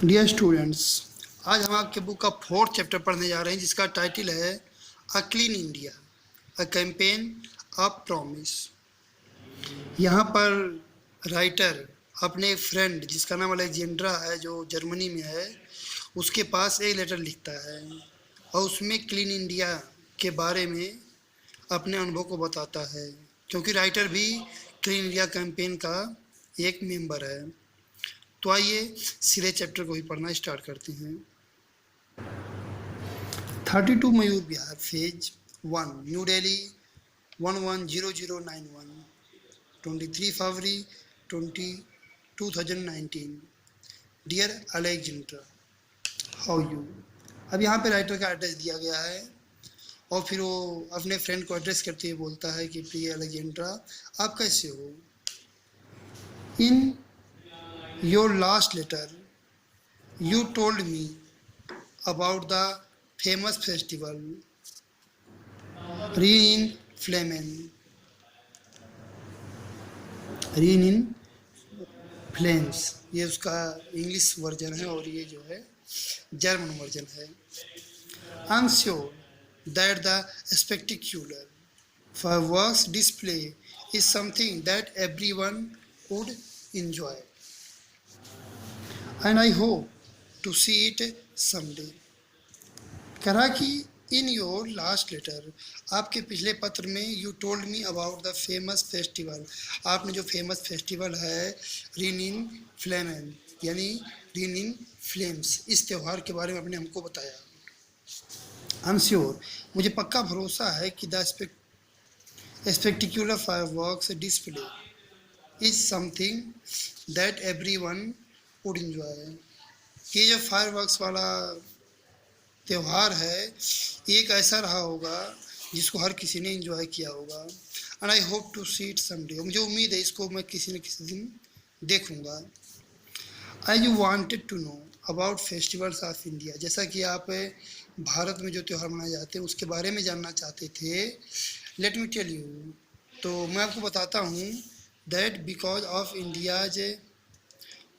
Dear students, आज हम आपके बुक का 4th चैप्टर पढ़ने जा रहे हैं जिसका टाइटल है a clean India, a campaign of promise. यहाँ पर राइटर अपने एक फ्रेंड जिसका नाम अलेक्जेंड्रा है, जो जर्मनी में है, उसके पास एक लेटर लिखता है और उसमें क्लीन इंडिया के बारे में अपने अनुभव को बताता है, क्योंकि राइटर भी क्लीन इंडिया कैंपेन का एक मेंबर है। तो आइए सीधे चैप्टर को ही पढ़ना स्टार्ट करते हैं। 32 मयूर विहार, फेज 1, न्यू दिल्ली 110091, 23 फरवरी 2019। Dear Alexandra, how you. अब यहाँ पे राइटर का एड्रेस दिया गया है और फिर वो अपने फ्रेंड को एड्रेस करते हुए बोलता है कि प्रिय अलेक्जेंड्रा, आप कैसे हो। In your last letter you told me about the famous festival Reen in Flamen. Reen in Flames, ये उसका इंग्लिश वर्जन है और ये जो है जर्मन वर्जन है। I am sure that the spectacular fireworks display is something that everyone would enjoy, and I hope to see it someday. कह रहा कि इन योर लास्ट लेटर, आपके पिछले पत्र में, you told me about the famous festival, आपने जो famous festival है रीन इन फ्लेमेन यानी रीन इन फ्लेम्स, इस त्यौहार के बारे में आपने हमको बताया। आई एम श्योर, मुझे पक्का भरोसा है कि the spectacular fireworks display is something that everyone would enjoy, ये जो फायरवर्क्स वाला त्यौहार है एक ऐसा रहा होगा जिसको हर किसी ने एंजॉय किया होगा। And I hope to see it someday, मुझे उम्मीद है इसको मैं किसी न किसी दिन देखूंगा। I you wanted to know about festivals of India, जैसा कि आप भारत में जो त्यौहार मनाए जाते हैं उसके बारे में जानना चाहते थे। लेट मी टेल यू, तो मैं आपको बताता हूँ that because of India's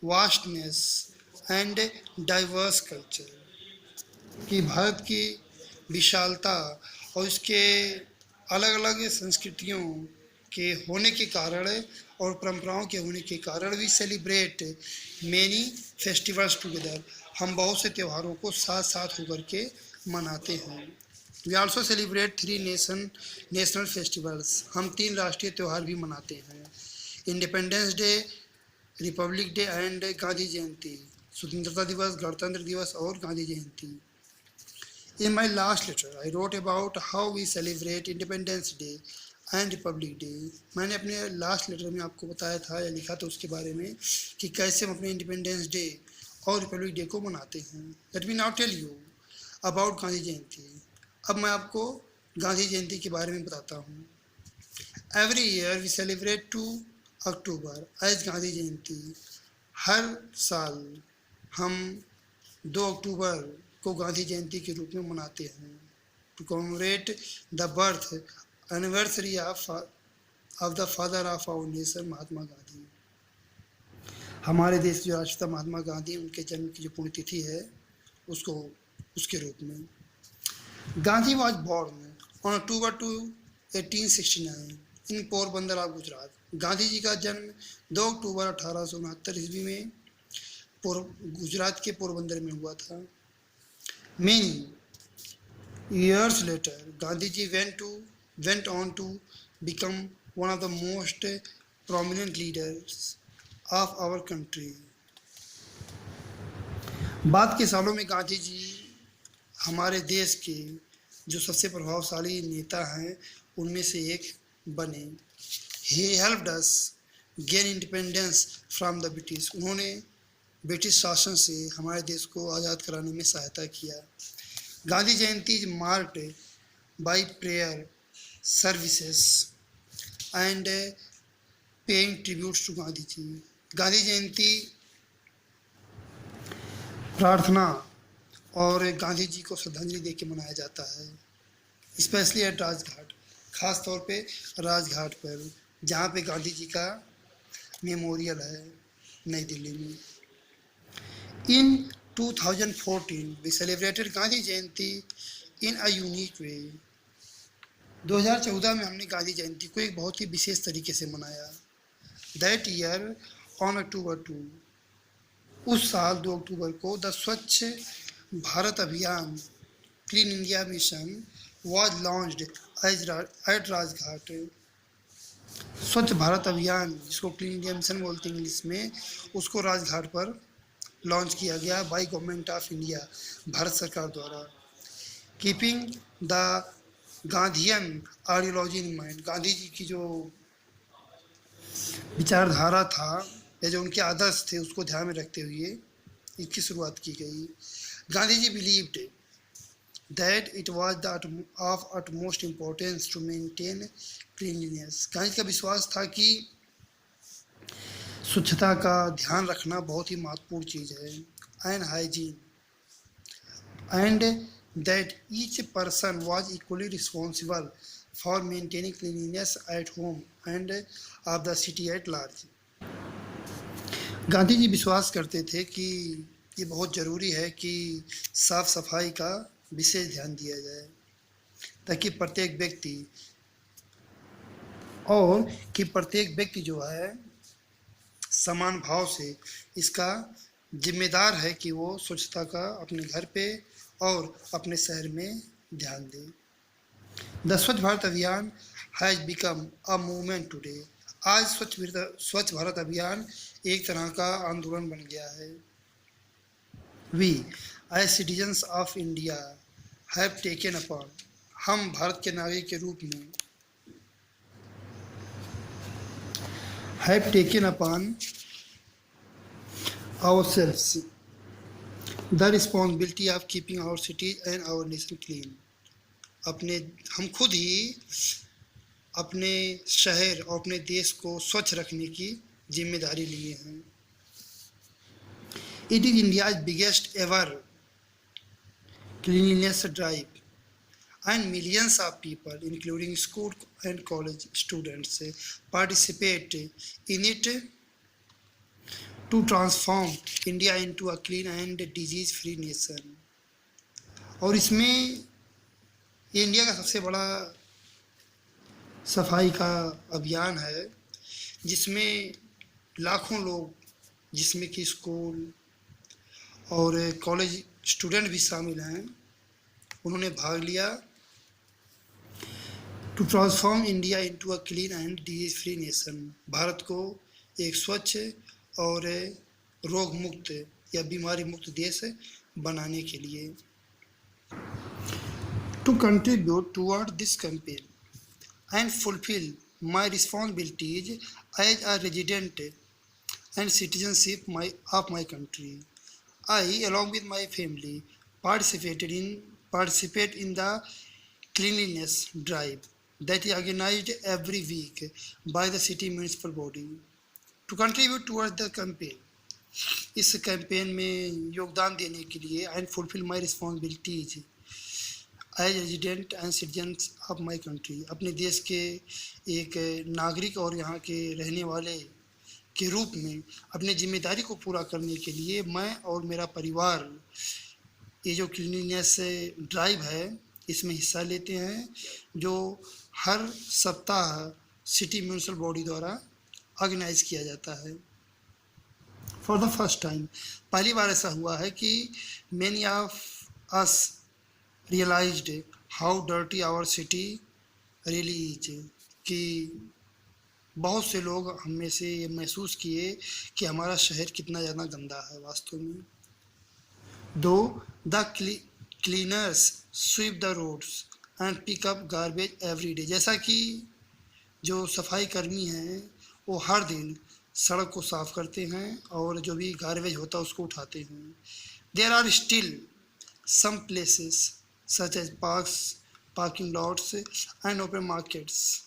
vastness and diverse culture, कि भारत की विशालता और इसके अलग अलग संस्कृतियों के होने के कारण और परंपराओं के होने के कारण we celebrate many festivals together, हम बहुत से त्योहारों को साथ साथ होकर के मनाते हैं। We also celebrate 3 national festivals, हम 3 राष्ट्रीय त्यौहार भी मनाते हैं, independence day, republic day and Gandhi Jayanti, स्वतंत्रता दिवस, गणतंत्र दिवस और गांधी जयंती। In my last letter, I wrote about how we celebrate Independence Day and Republic Day. मैंने अपने लास्ट लेटर में आपको बताया था या लिखा था उसके बारे में कि कैसे हम अपने इंडिपेंडेंस डे और रिपब्लिक डे को मनाते हैं। Let me now tell you about Gandhi Jayanti, अब मैं आपको गांधी जयंती के बारे में बताता हूँ। Every year we celebrate 2 October as Gandhi Jayanti, हर साल हम 2 अक्टूबर को गांधी जयंती के रूप में मनाते हैं, to commemorate the birth anniversary of the father of our nation Mahatma Gandhi, हमारे देश के जो राष्ट्रपिता महात्मा गांधी, उनके जन्म की जो पुण्यतिथि है उसको उसके रूप में। Gandhi was born on October 2, 1869 in Porbandar of Gujarat, Gandhi ji का जन्म 2 अक्टूबर 1869 ईस्वी में गुजरात के पोरबंदर में हुआ था। Many years later, Gandhiji went on to become one of the most prominent leaders of our country. बाद के सालों में गांधी जी हमारे देश के जो सबसे प्रभावशाली नेता हैं उनमें से एक बने। He helped us gain independence from the British, उन्होंने ब्रिटिश शासन से हमारे देश को आज़ाद कराने में सहायता किया। Gandhi Jayanti is marked by prayer services and paying tributes to Gandhi ji, Gandhi Jayanti प्रार्थना और गांधी जी को श्रद्धांजलि दे के मनाया जाता है, स्पेशली एट राजघाट, खास तौर पे राजघाट पर जहाँ पे गांधी जी का मेमोरियल है नई दिल्ली में। In 2014, we celebrated Gandhi Jayanti in a unique way. 2014 में हमने गांधी जयंती को एक बहुत ही विशेष तरीके से मनाया. That year, on October 2, उस साल 2 अक्टूबर को द स्वच्छ भारत अभियान clean India mission was launched at Rajghat. स्वच्छ भारत अभियान, जिसको क्लीन इंडिया मिशन बोलते हैं इंग्लिश में, उसको राजघाट पर लॉन्च किया गया by government of India, Bharat सरकार द्वारा. Keeping the Gandhian ideology in mind, Gandhi ji की जो विचारधारा था या जो उनके आदर्श थे उसको ध्यान में रखते हुए इसकी शुरुआत की गई. Gandhi ji believed that it was of utmost importance to maintain cleanliness. Gandhi का विश्वास था कि स्वच्छता का ध्यान रखना बहुत ही महत्वपूर्ण चीज़ है. And hygiene, and that each person was equally responsible for maintaining cleanliness at home and of the city at large. Gandhi ji विश्वास करते थे कि ये बहुत ज़रूरी है कि साफ सफाई का विशेष ध्यान दिया जाए ताकि प्रत्येक व्यक्ति जो है समान भाव से इसका जिम्मेदार है कि वो स्वच्छता का अपने घर पे और अपने शहर में ध्यान दे. द स्वच्छ भारत अभियान has become a movement today. आज स्वच्छ भारत अभियान एक तरह का आंदोलन बन गया है. We as citizens of India have taken upon, हम भारत के नागरिक के रूप में have taken upon ourselves the responsibility of keeping our cities and our nation clean. हम खुद ही अपने शहर और अपने देश को स्वच्छ रखने की जिम्मेदारी लिए हैं. It is India's biggest ever cleanliness drive and millions of people including school and college students participate in it to transform India into a clean and disease free nation. और इसमें इंडिया का सबसे बड़ा सफाई का अभियान है जिसमें लाखों लोग, जिसमें कि स्कूल और कॉलेज स्टूडेंट भी शामिल हैं, उन्होंने भाग लिया. To transform India into a clean and disease free nation, Bharat को एक स्वच्छ और रोग मुक्त या बीमारी मुक्त देश बनाने के लिए. To contribute toward this campaign and fulfil my responsibilities as a resident and citizenship of my country, I, along with my family, participate in the cleanliness drive that is organized every week by the city municipal body. To contribute towards the campaign, इस campaign में योगदान देने के लिए and fulfill my responsibilities as resident and citizens of my country, अपने देश के एक नागरिक और यहाँ के रहने वाले के रूप में अपने जिम्मेदारी को पूरा करने के लिए मैं और मेरा परिवार ये जो क्लीनिनेस ड्राइव है इसमें हिस्सा लेते हैं, जो हर सप्ताह सिटी म्यूनिसिपल बॉडी द्वारा ऑर्गेनाइज किया जाता है. फॉर द फर्स्ट टाइम, पहली बार ऐसा हुआ है कि many of us realised how dirty our city really is, कि बहुत से लोग हम में से ये महसूस किए कि हमारा शहर कितना ज़्यादा गंदा है वास्तव में. Though the cleaners sweep the roads and pick up garbage every day, जैसा कि जो सफाई कर्मी हैं वो हर दिन सड़क को साफ करते हैं और जो भी गार्बेज होता है उसको उठाते हैं. There are still some places such as parks, parking lots and open markets,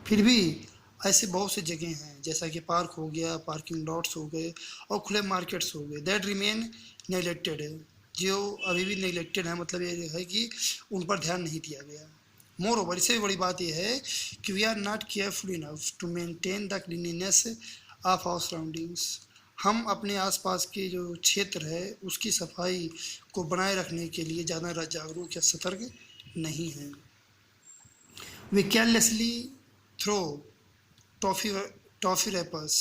फिर भी ऐसे बहुत से जगह हैं जैसा कि पार्क हो गया, पार्किंग लॉट्स हो गए और खुले मार्केट्स हो गए, दैट रिमेन नेग्लेक्टेड है, जो अभी भी नेग्लेक्टेड है, मतलब ये है कि उन पर ध्यान नहीं दिया गया. मोर ओवर, इससे भी बड़ी बात यह है कि we are not careful enough to maintain the cleanliness of our surroundings, हम अपने आसपास के जो क्षेत्र है उसकी सफाई को बनाए रखने के लिए ज़्यादा जागरूक या सतर्क नहीं हैं। We carelessly throw toffee toffee wrappers,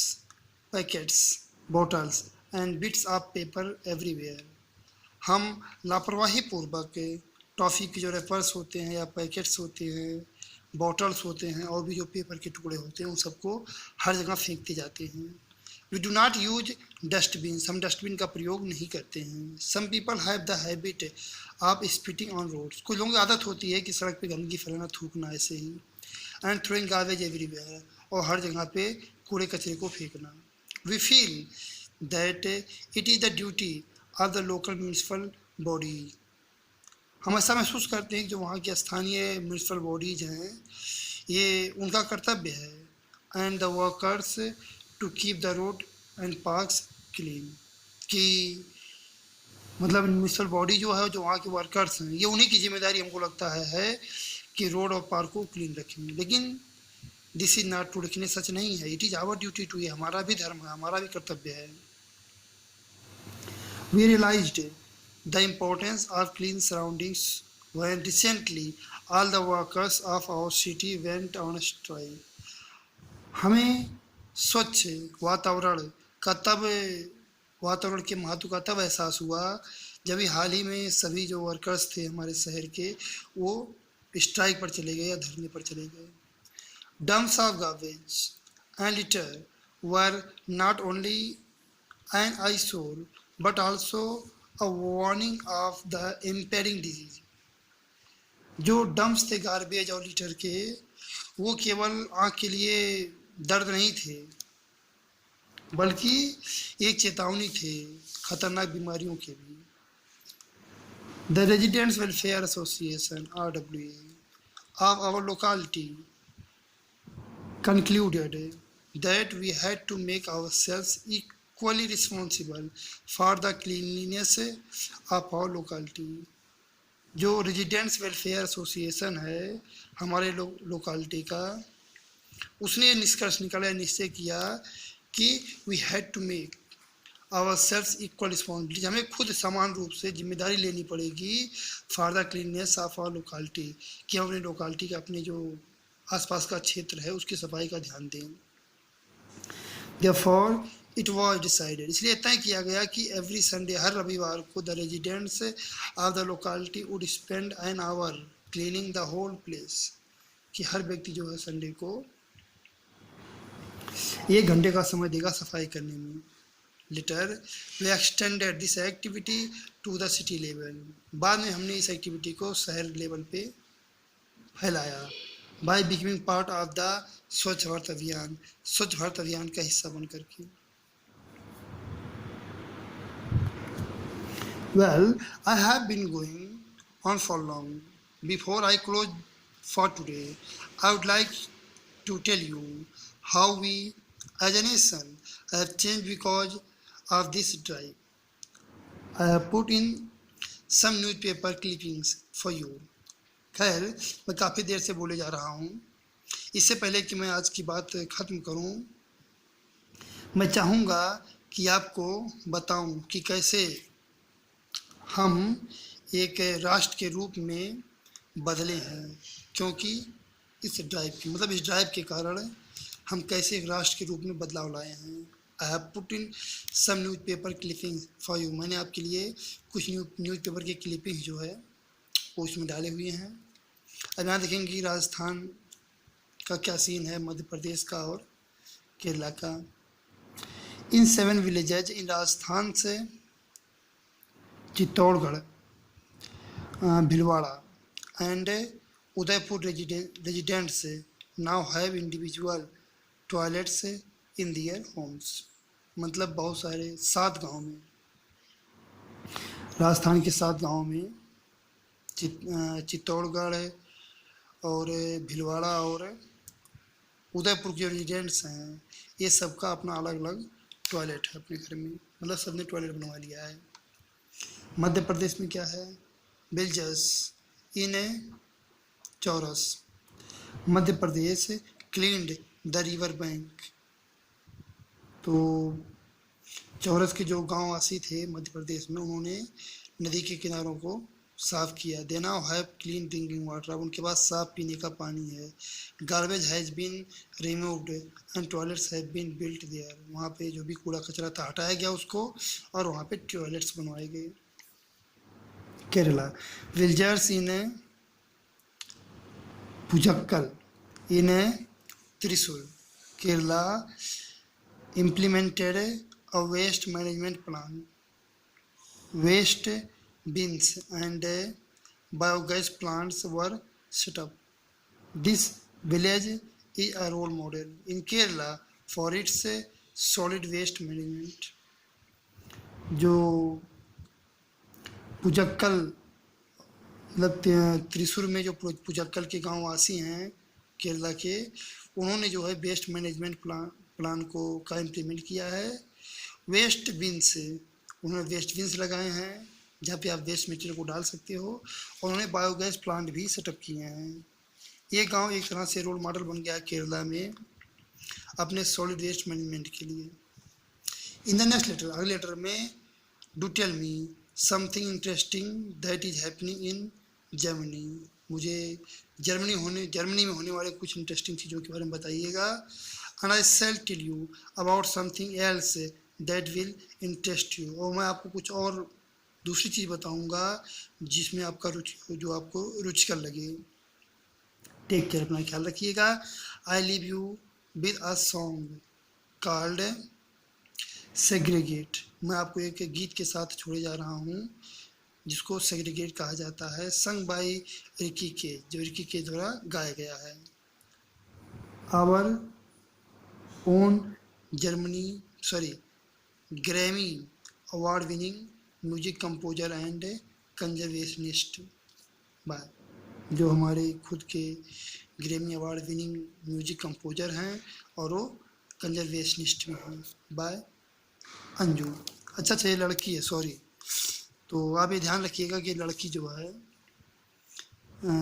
packets, bottles and bits of paper everywhere. हम लापरवाही पूर्वक टॉफ़ी के जो रैपर्स होते हैं या पैकेट्स होते हैं, बॉटल्स होते हैं और भी जो पेपर के टुकड़े होते हैं उन सबको हर जगह फेंकते जाते हैं। We do not use dustbin, हम डस्टबिन का प्रयोग नहीं करते हैं। Some people have the habit of spitting on roads, कुछ लोगों की आदत होती है कि सड़क पे गंदगी फैलाना, थूकना ऐसे ही। एंड थ्रोइंग गार्बेज एवरीवेयर, और हर जगह पे कूड़े कचरे को फेंकना। We feel that it is the duty of the local municipal body, हम ऐसा महसूस करते हैं कि जो वहाँ की स्थानीय म्यूनसिपल बॉडीज हैं ये उनका कर्तव्य है। And the workers to keep the road and parks clean, कि मतलब म्यूनसिपल बॉडी जो है, जो वहाँ के वर्कर्स हैं, ये उन्हीं की जिम्मेदारी हमको लगता है कि रोड और पार्क को क्लीन रखें। लेकिन दिस इज नॉट ट्रू, लेकिन ये सच नहीं है। It is our duty to, ये हमारा भी धर्म है, हमारा भी कर्तव्य है। We realised the importance of clean surroundings when recently all the workers of our city went on strike. हमें स्वच्छ वातावरण का तब वातावरण के महत्व का तब एहसास हुआ जब हाल ही में सभी जो वर्कर्स थे हमारे शहर के वो स्ट्राइक पर चले गए या धरने पर चले गए। Dumps of garbage and litter were not only an eyesore but also a warning of the impending disease। जो डंप्स थे गार्बेज और लिटर के, वो केवल आँख के लिए दर्द नहीं थे बल्कि एक चेतावनी थे खतरनाक बीमारियों के भी। The residents welfare association RWA of our locality concluded that we had to make ourselves equally responsible for the cleanliness of our locality। जो रेजिडेंट्स वेलफेयर एसोसिएशन है हमारे लोकालिटी का, उसने निष्कर्ष निकाला, निश्चय किया कि we had to make our self equal responsibility, हमें खुद समान रूप से जिम्मेदारी लेनी पड़ेगी for the cleanness of our locality, कि हम अपने लोकालिटी का, अपने जो आसपास का क्षेत्र है उसकी सफाई का ध्यान दें। Therefore it was decided, इसलिए तय किया गया कि एवरी संडे, हर रविवार को, the residents of the locality would spend an hour cleaning the whole place, कि हर व्यक्ति जो है संडे को 1 घंटे का समय देगा सफाई करने में। Later we extended this activity to the city level, बाद में हमने इस एक्टिविटी को शहर लेवल पे फैलाया। By becoming part of the स्वच्छ भारत अभियान, स्वच्छ भारत अभियान का हिस्सा बन करके। Well, I have been going on for long. Before I close for today, I would like to tell you how we as a nation have changed because of this drive. I have put in some newspaper clippings for you. खैर, मैं काफ़ी देर से बोले जा रहा हूँ। इससे पहले कि मैं आज की बात ख़त्म करूँ, मैं चाहूँगा कि आपको बताऊँ कि कैसे हम एक राष्ट्र के रूप में बदले हैं, क्योंकि इस ड्राइव की, मतलब इस ड्राइव के कारण हम कैसे एक राष्ट्र के रूप में बदलाव लाए हैं। I have put in some newspaper clipping for you, मैंने आपके लिए कुछ न्यूज़ पेपर के क्लिपिंग जो है वो उसमें डाले हुए हैं। अब यहाँ देखेंगे कि राजस्थान का क्या सीन है, मध्य प्रदेश का और केरला का। इन 7 विलेजेज इन राजस्थान से Chittorgarh, Bhilwara and Udaipur residents now have individual toilets in their homes, मतलब बहुत सारे 7 गांव में, राजस्थान के 7 गांव में चित्तौड़गढ़ और भीलवाड़ा और उदयपुर के रेजिडेंट्स हैं, ये सबका अपना अलग अलग टॉयलेट है अपने घर में, मतलब सबने टॉयलेट बनवा लिया है। मध्य प्रदेश में क्या है, विलेजेस इन चौरस, Madhya Pradesh cleaned the river bank, तो चौरस के जो गाँव वासी थे मध्य प्रदेश में, उन्होंने नदी के किनारों को साफ किया। They now have clean drinking water, अब उनके पास साफ पीने का पानी है। Garbage has been removed and toilets have been built there, वहाँ पे जो भी कूड़ा कचरा था हटाया गया उसको, और वहाँ पे टॉयलेट्स बनवाए गए। Kerala, villagers in Puzhakkal in Thrissur, Kerala implemented a waste management plan. Waste bins and biogas plants were set up. This village is a role model in Kerala for its solid waste management. जो पुजक्कल मतलब त्रिशूर में जो पुजक्कल के गाँव वासी हैं केरला के, उन्होंने जो है वेस्ट मैनेजमेंट प्लान को का इम्प्लीमेंट किया है। वेस्ट बिन्स, उन्होंने वेस्ट बिन्स लगाए हैं जहाँ पे आप वेस्ट मटेरियल को डाल सकते हो, और उन्होंने बायोगैस प्लांट भी सेटअप किए हैं। ये गांव एक तरह से रोल मॉडल बन गया केरला में अपने सॉलिड वेस्ट मैनेजमेंट के लिए। इन द नेक्स्ट लेटर, अगले लेटर में, do tell me something interesting that is happening in Germany, मुझे जर्मनी में होने वाले कुछ इंटरेस्टिंग चीज़ों के बारे में बताइएगा। And I shall tell you about something else that will interest you, और मैं आपको कुछ और दूसरी चीज़ बताऊंगा जिसमें आपका जो आपको रुचिकर लगे। टेक केयर, अपना ख्याल रखिएगा। I leave you with a song called segregate, मैं आपको एक गीत के साथ छोड़े जा रहा हूँ जिसको सेग्रीगेट कहा जाता है, संग बाई रिकी के, जो रिकी के द्वारा गाया गया है। Our own Grammy award winning music composer and conservationist, जो हमारे खुद के Grammy award winning music composer हैं और वो कंजर्वेशनिस्ट भी हैं, बाय अंजू। अच्छा ये लड़की है, सॉरी, तो आप ये ध्यान रखिएगा कि लड़की जो है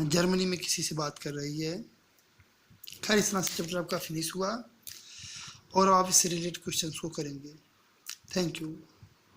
जर्मनी में किसी से बात कर रही है। खैर, इस तरह से चैप्टर आपका फिनिश हुआ और आप इससे रिलेटेड क्वेश्चंस को करेंगे। Thank you.